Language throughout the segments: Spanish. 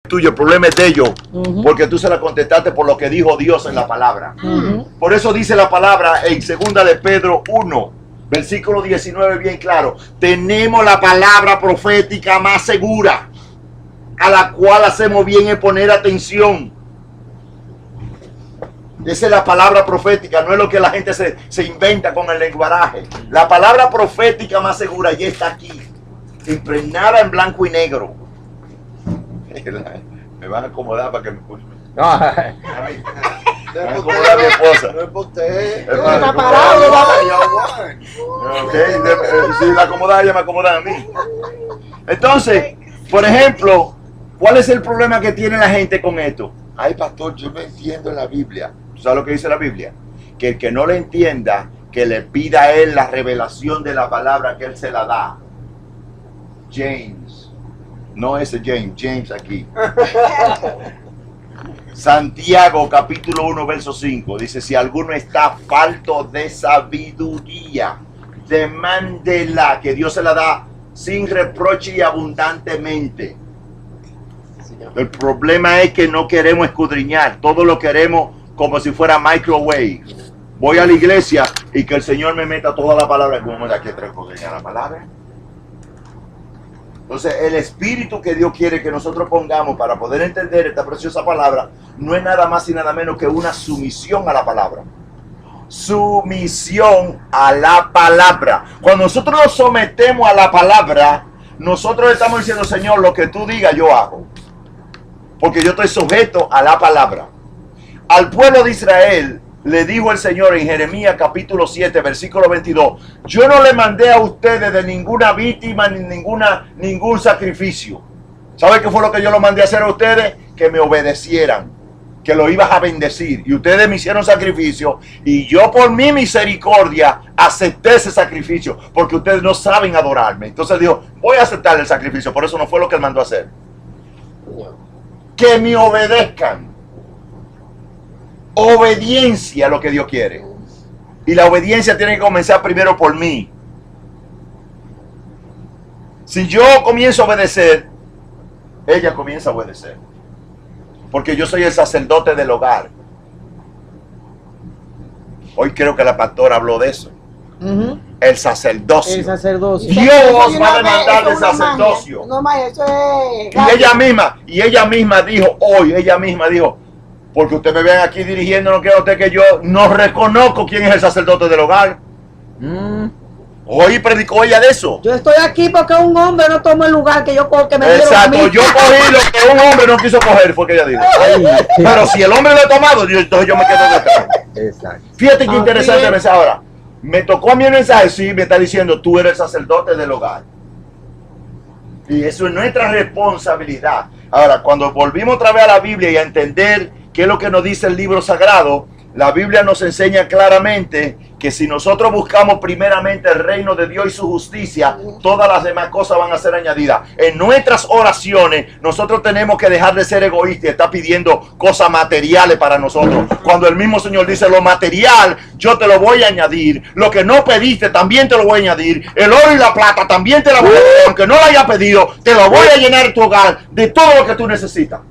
tuyo, el problema es de ellos, porque tú se la contestaste por lo que dijo Dios en la palabra. Por eso dice la palabra en 2 de Pedro 1, versículo 19, bien claro: tenemos la palabra profética más segura, a la cual hacemos bien en poner atención. Esa es la palabra profética, no es lo que la gente se inventa con el lenguaje. La palabra profética más segura ya está aquí, impregnada en blanco y negro. Me van a acomodar para que me escuchen. No, a mí. Me van a acomodar a mi esposa. No es por usted. Está parado. Si la acomoda ella, me acomoda a mí. Entonces, por ejemplo, ¿cuál es el problema que tiene la gente con esto? Ay, pastor, yo no entiendo la Biblia. ¿Sabes lo que dice la Biblia? Que el que no le entienda, que le pida a él la revelación de la palabra, que él se la da. James. No ese James, James aquí. Santiago capítulo 1 verso 5 dice: si alguno está falto de sabiduría, demándela, que Dios se la da sin reproche y abundantemente. El problema es que no queremos escudriñar, todo lo queremos como si fuera microwave. Voy a la iglesia y que el Señor me meta toda la palabra. ¿Cómo me da que escudriñar la palabra? Entonces, el espíritu que Dios quiere que nosotros pongamos para poder entender esta preciosa palabra no es nada más y nada menos que una sumisión a la palabra. Sumisión a la palabra. Cuando nosotros nos sometemos a la palabra, nosotros estamos diciendo: Señor, lo que tú digas yo hago, porque yo estoy sujeto a la palabra. Al pueblo de Israel le dijo el Señor en Jeremías capítulo 7 versículo 22: yo no le mandé a ustedes de ninguna víctima ni ningún sacrificio. ¿Sabe qué fue lo que yo lo mandé a hacer a ustedes? Que me obedecieran, que lo ibas a bendecir, y ustedes me hicieron sacrificio, y yo por mi misericordia acepté ese sacrificio, porque ustedes no saben adorarme. Entonces dijo: voy a aceptar el sacrificio. Por eso no fue lo que él mandó a hacer. Que me obedezcan. Obediencia a lo que Dios quiere. Y la obediencia tiene que comenzar primero por mí. Si yo comienzo a obedecer, ella comienza a obedecer. Porque yo soy el sacerdote del hogar. Hoy creo que la pastora habló de eso. El sacerdocio. El sacerdocio. Dios va a demandar el sacerdocio. Y ella misma dijo hoy, porque usted me ven aquí dirigiendo, no quiere usted que yo no reconozco quién es el sacerdote del hogar. Hoy predicó ella de eso. Yo estoy aquí porque un hombre no tomó el lugar que yo que me dieron a mí. Exacto, yo cogí lo que un hombre no quiso coger, fue que ella dijo. Pero si el hombre lo ha tomado, entonces yo me quedo detrás. Exacto. Fíjate qué interesante el mensaje ahora. Me tocó a mí el mensaje, sí, me está diciendo: tú eres el sacerdote del hogar. Y eso es nuestra responsabilidad. Ahora, cuando volvimos otra vez a la Biblia y a entender qué es lo que nos dice el libro sagrado, la Biblia nos enseña claramente que si nosotros buscamos primeramente el reino de Dios y su justicia, todas las demás cosas van a ser añadidas. En nuestras oraciones, nosotros tenemos que dejar de ser egoístas y estar pidiendo cosas materiales para nosotros. Cuando el mismo Señor dice: lo material, yo te lo voy a añadir. Lo que no pediste, también te lo voy a añadir. El oro y la plata, también te la voy a añadir. Aunque no la haya pedido, te lo voy a llenar en tu hogar de todo lo que tú necesitas.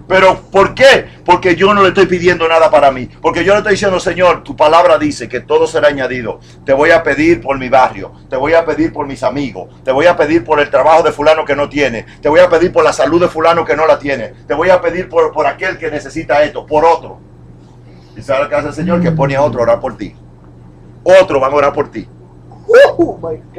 Pero ¿por qué? Porque yo no le estoy pidiendo nada para mí. Porque yo le estoy diciendo: Señor, tu palabra dice que todo será añadido. Te voy a pedir por mi barrio, te voy a pedir por mis amigos, te voy a pedir por el trabajo de fulano que no tiene, te voy a pedir por la salud de fulano que no la tiene, te voy a pedir por aquel que necesita esto, por otro. ¿Y sabes lo que hace el Señor? Que pone a otro a orar por ti. Otros van a orar por ti.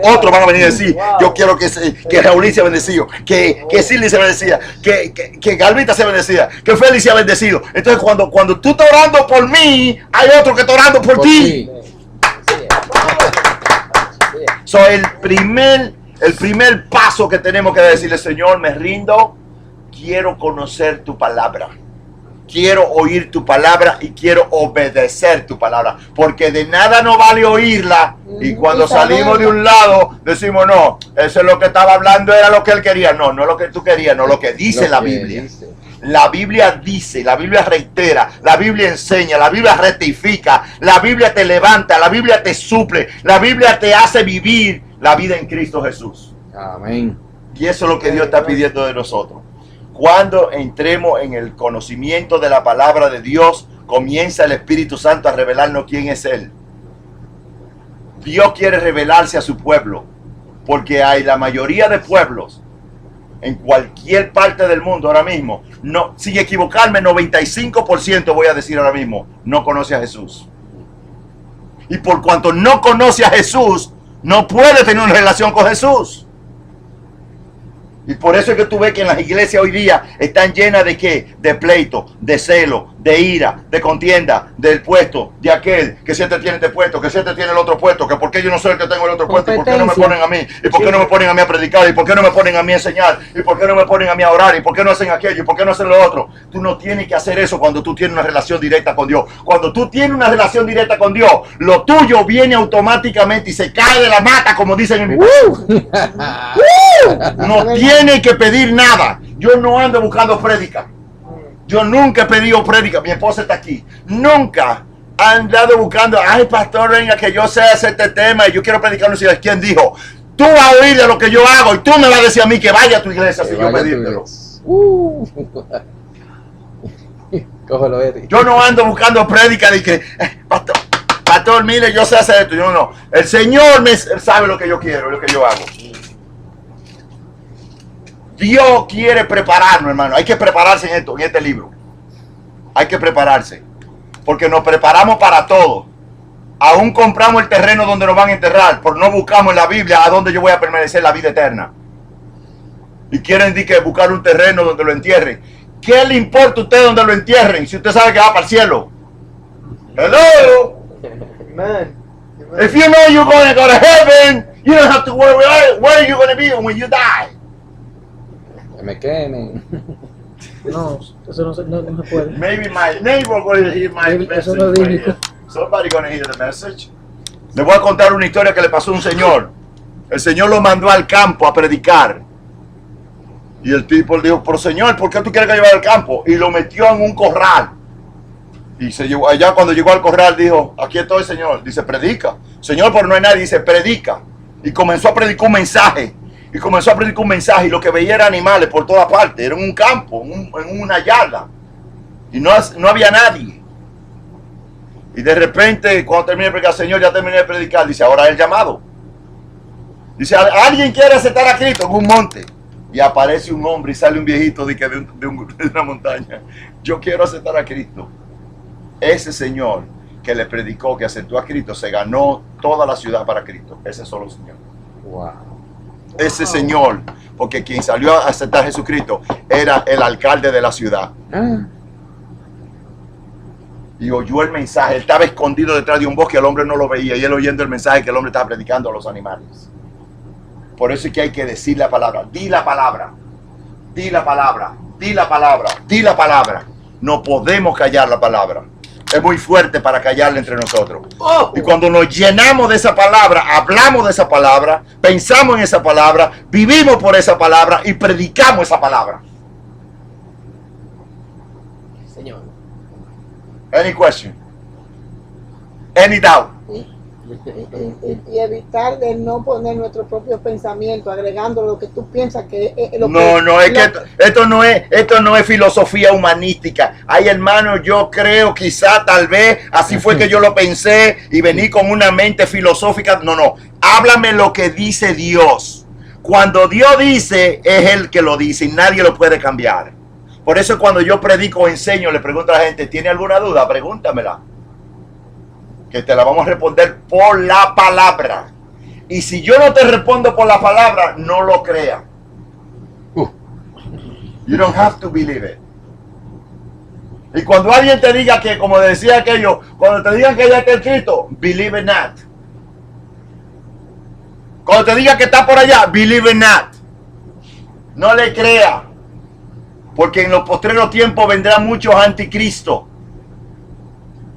Otros van a venir a decir: yo quiero que Raúl sea bendecido, que Silly sea bendecida, que Galvita sea bendecida, que Félix sea bendecido. Entonces cuando tú estás orando por mí, hay otro que está orando por ti. So, el primer paso que tenemos que decirle: Señor, me rindo, quiero conocer tu palabra. Quiero oír tu palabra y quiero obedecer tu palabra, porque de nada nos vale oírla y cuando salimos de un lado decimos: no, eso es lo que estaba hablando, era lo que él quería. No, no lo que tú querías, no, lo que dice la Biblia. La Biblia dice, la Biblia reitera, la Biblia enseña, la Biblia rectifica, la Biblia te levanta, la Biblia te suple, la Biblia te hace vivir la vida en Cristo Jesús. Amén. Y eso es lo que Dios está pidiendo de nosotros. Cuando entremos en el conocimiento de la palabra de Dios, comienza el Espíritu Santo a revelarnos quién es Él. Dios quiere revelarse a su pueblo, porque hay la mayoría de pueblos en cualquier parte del mundo ahora mismo, no, sin equivocarme, 95% voy a decir ahora mismo, no conoce a Jesús. Y por cuanto no conoce a Jesús, no puede tener una relación con Jesús. Y por eso es que tú ves que en las iglesias hoy día están llenas de ¿qué? De pleito, de celo, de ira, de contienda, del puesto, de aquel que siempre tiene este puesto, que siempre tiene el otro puesto, que por qué yo no soy el que tengo el otro puesto, y por qué no me ponen a mí, y por qué no me ponen a mí a predicar, y por qué no me ponen a mí a enseñar, y por qué no me ponen a mí a orar, y por qué no hacen aquello, y por qué no hacen lo otro. Tú no tienes que hacer eso cuando tú tienes una relación directa con Dios. Cuando tú tienes una relación directa con Dios, lo tuyo viene automáticamente y se cae de la mata, como dicen en mi país. No tiene que pedir nada. Yo no ando buscando prédica. Yo nunca he pedido prédica. Mi esposa está aquí. Nunca ha andado buscando, ay pastor, venga que yo sé hacer este tema y yo quiero predicar. No sé quién dijo, tú vas a oír de lo que yo hago y tú me vas a decir a mí que vaya a tu iglesia si yo pedírtelo. Yo no ando buscando prédica de que, pastor, mire, yo sé hacer esto. Yo no. El Señor sabe lo que yo quiero, lo que yo hago. Dios quiere prepararnos, hermano. Hay que prepararse en esto, en este libro. Hay que prepararse. Porque nos preparamos para todo. Aún compramos el terreno donde nos van a enterrar, pero no buscamos en la Biblia a dónde yo voy a permanecer la vida eterna. Y quieren decir que buscar un terreno donde lo entierren. ¿Qué le importa a usted donde lo entierren si usted sabe que va para el cielo? Hello. Amen. If you know you're going to go to heaven, you don't have to worry where are you going to be when you die. Me quemen. No, eso no se puede. Maybe my neighbor going to hear my message. No Right here. Somebody going to hear the message. Le voy a contar una historia que le pasó a un señor. El Señor lo mandó al campo a predicar. Y el tipo le dijo, pero Señor, ¿por qué tú quieres que lleve al campo? Y lo metió en un corral. Y se llevó allá, cuando llegó al corral dijo, aquí estoy, Señor. Dice, predica. Señor, pero no hay nadie. Dice, predica. Y comenzó a predicar un mensaje. Y comenzó a predicar un mensaje. Y lo que veía era animales por todas partes. Era en un campo, en una yarda. Y no había nadie. Y de repente, cuando terminé de predicar, Señor, ya terminé de predicar. Dice, ahora es el llamado. Dice, ¿alguien quiere aceptar a Cristo en un monte? Y aparece un hombre y sale un viejito de una montaña. Yo quiero aceptar a Cristo. Ese señor que le predicó, que aceptó a Cristo, se ganó toda la ciudad para Cristo. Ese solo señor. Wow. Ese señor, porque quien salió a aceptar a Jesucristo era el alcalde de la ciudad. Y oyó el mensaje. Él estaba escondido detrás de un bosque, el hombre no lo veía. Y él oyendo el mensaje que el hombre estaba predicando a los animales. Por eso es que hay que decir la palabra. Di la palabra. Di la palabra. Di la palabra. Di la palabra. No podemos callar la palabra. Es muy fuerte para callarla entre nosotros. Y cuando nos llenamos de esa palabra, hablamos de esa palabra, pensamos en esa palabra, vivimos por esa palabra y predicamos esa palabra. Señor. Any question? Any doubt? Y evitar de no poner nuestro propio pensamiento, agregando lo que tú piensas que es lo No, es que esto no es filosofía humanística. Ay, hermano, yo creo, quizá, tal vez, así fue que yo lo pensé y vení con una mente filosófica. No. Háblame lo que dice Dios. Cuando Dios dice, es Él que lo dice y nadie lo puede cambiar. Por eso cuando yo predico o enseño, le pregunto a la gente, ¿tiene alguna duda? Pregúntamela. Que te la vamos a responder por la palabra. Y si yo no te respondo por la palabra, no lo crea. You don't have to believe it. Y cuando alguien te diga que, como decía aquello, cuando te digan que ya está escrito, believe it not. Cuando te diga que está por allá, believe it not. No le crea. Porque en los postreros tiempos vendrán muchos anticristos.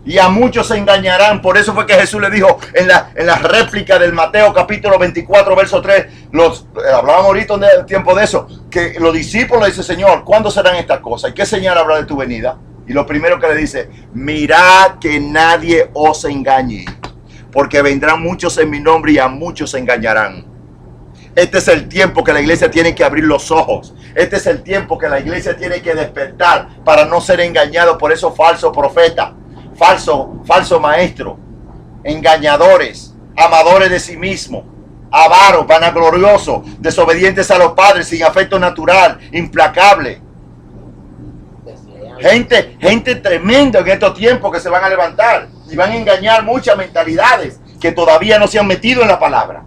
Y a muchos se engañarán. Por eso fue que Jesús le dijo en la réplica del Mateo capítulo 24, verso 3. Hablábamos ahorita en el tiempo de eso. Que los discípulos le dicen, Señor, ¿cuándo serán estas cosas? ¿Y qué señal habrá de tu venida? Y lo primero que le dice, mirad que nadie os engañe. Porque vendrán muchos en mi nombre y a muchos se engañarán. Este es el tiempo que la iglesia tiene que abrir los ojos. Este es el tiempo que la iglesia tiene que despertar para no ser engañado por esos falsos profetas, falso maestro, engañadores, amadores de sí mismos, avaros, vanagloriosos, desobedientes a los padres, sin afecto natural, implacable. Gente tremenda en estos tiempos que se van a levantar y van a engañar muchas mentalidades que todavía no se han metido en la palabra.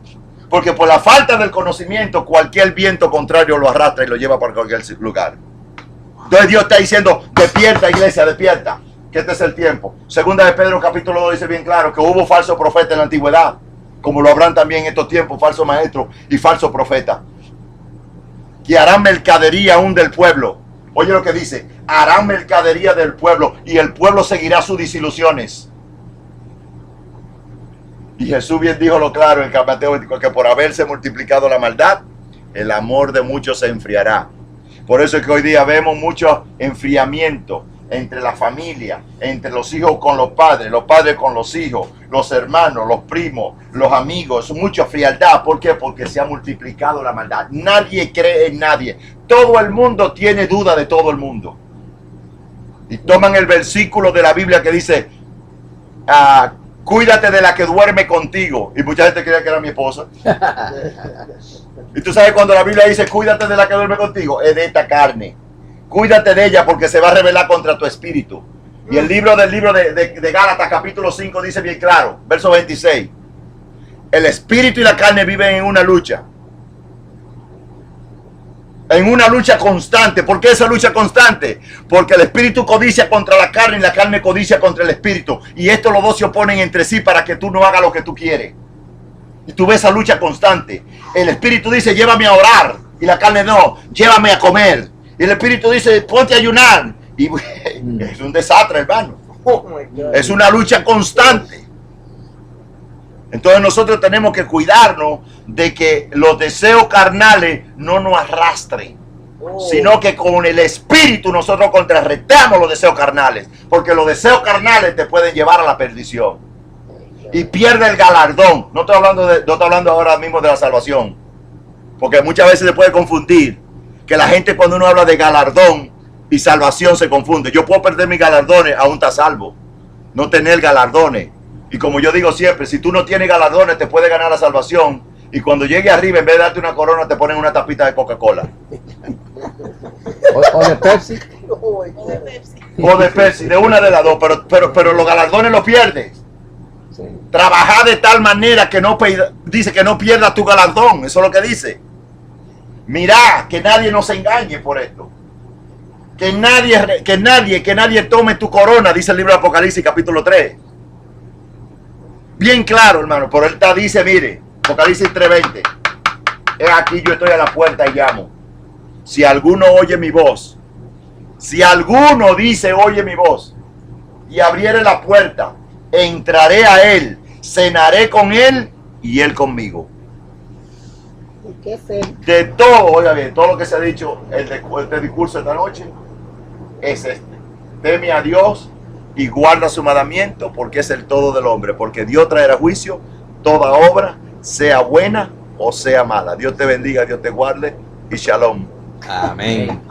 Porque por la falta del conocimiento, cualquier viento contrario lo arrastra y lo lleva por cualquier lugar. Entonces Dios está diciendo, despierta iglesia, despierta, que este es el tiempo. Segunda de Pedro capítulo 2 dice bien claro que hubo falsos profetas en la antigüedad, como lo habrán también en estos tiempos, falsos maestros y falsos profetas, que harán mercadería aún del pueblo. Oye lo que dice, harán mercadería del pueblo y el pueblo seguirá sus disilusiones. Y Jesús bien dijo lo claro en Mateo 24, que por haberse multiplicado la maldad, el amor de muchos se enfriará. Por eso es que hoy día vemos mucho enfriamiento entre la familia, entre los hijos con los padres con los hijos, los hermanos, los primos, los amigos, mucha frialdad. ¿Por qué? Porque se ha multiplicado la maldad. Nadie cree en nadie. Todo el mundo tiene duda de todo el mundo. Y toman el versículo de la Biblia que dice, cuídate de la que duerme contigo. Y mucha gente creía que era mi esposa. Y tú sabes cuando la Biblia dice, cuídate de la que duerme contigo, es de esta carne. Cuídate de ella porque se va a rebelar contra tu espíritu. Y el libro de Gálatas capítulo 5 dice bien claro, verso 26. El espíritu y la carne viven en una lucha. En una lucha constante. ¿Por qué esa lucha constante? Porque el espíritu codicia contra la carne y la carne codicia contra el espíritu. Y estos los dos se oponen entre sí para que tú no hagas lo que tú quieres. Y tú ves esa lucha constante. El espíritu dice, llévame a orar. Y la carne no, llévame a comer. Y el espíritu dice, ponte a ayunar. Y es un desastre, hermano. Oh my God. Es una lucha constante. Entonces nosotros tenemos que cuidarnos de que los deseos carnales no nos arrastren, sino que con el espíritu nosotros contrarrestamos los deseos carnales, porque los deseos carnales te pueden llevar a la perdición y pierde el galardón. No estoy hablando ahora mismo de la salvación, porque muchas veces se puede confundir que la gente cuando uno habla de galardón y salvación se confunde. Yo puedo perder mis galardones, aún está salvo, no tener galardones. Y como yo digo siempre, si tú no tienes galardones, te puede ganar la salvación. Y cuando llegue arriba, en vez de darte una corona, te ponen una tapita de Coca-Cola. O de Pepsi. Oh my God. O de Pepsi, de una de las dos. Pero los galardones los pierdes. Sí. Trabajar de tal manera que dice que no pierdas tu galardón. Eso es lo que dice. Mirá, que nadie nos engañe por esto. Que nadie tome tu corona, dice el libro de Apocalipsis, capítulo 3. Bien claro, hermano, pero él dice, mire, Apocalipsis 3:20, aquí yo estoy a la puerta y llamo. Si alguno oye mi voz, si alguno dice oye mi voz, y abriere la puerta, entraré a él, cenaré con él y él conmigo. ¿Y qué sé? De todo, oiga bien, todo lo que se ha dicho en este discurso esta noche, es este. Teme a Dios y guarda su mandamiento, porque es el todo del hombre, porque Dios traerá juicio toda obra, sea buena o sea mala. Dios te bendiga, Dios te guarde y shalom. Amén.